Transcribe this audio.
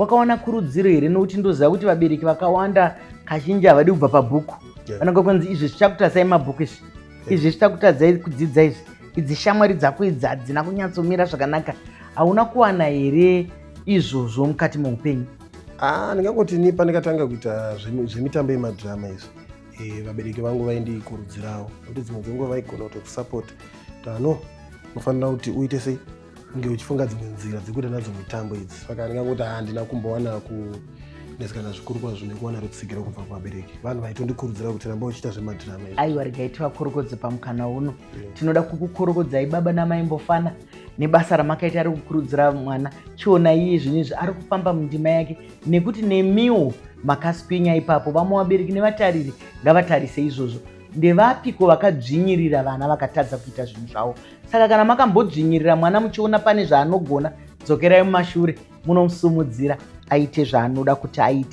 wakaona kurudziro here? Nokuti ndoziva kuti vabereki vakawanda kazhinji havadi kubva pabhuku. Vanenge kunzi izvi zvichakutadzai mabhuku izvi, izvi zvichakutadzai kudzidza izvi, idzi shamwari dzako idzi hadzina kunyatsomira zvakanaka. Hauna kuwana here izvozvo mukati muupenyu? Ndingangoti ni pandakatanga kuita zvemitambo yemadhirama izvi, vabereki vangu vaindikurudzirawo kuti dzimwe dzenguva vaigona kutokusapota kuti unofanira kuti uite sei, unge uchifunga dzimwe nzira dzekuita nadzo mitambo idzi. Saka ndingangoti handina kumbowana kunesana zvikuru kwazvo nekuwana rutsigiro kubva kuvabereki. Vanhu vaitondikurudzira kuti ramba uchiita zvemadhirama izvi. Aiwa, regai tivakorokodze pamukana uno. Tinoda kukukorokodzai baba namai Mbofana nebasa ramakaita ari kukurudzira mwana. Chiona iye zvinezvi ari kufamba mundima yake, nekuti nemiwo makaswinya ipapo. Vamwe vabereki nevatariri ngavatarise izvozvo. Ndevapiko vakadzvinyirira vana vakatadza kuita zvinhu zvavo? Saka kana makambodzvinyirira mwana muchiona pane zvaanogona, dzokerai mumashure munomusumudzira aite zvaanoda kuti aite.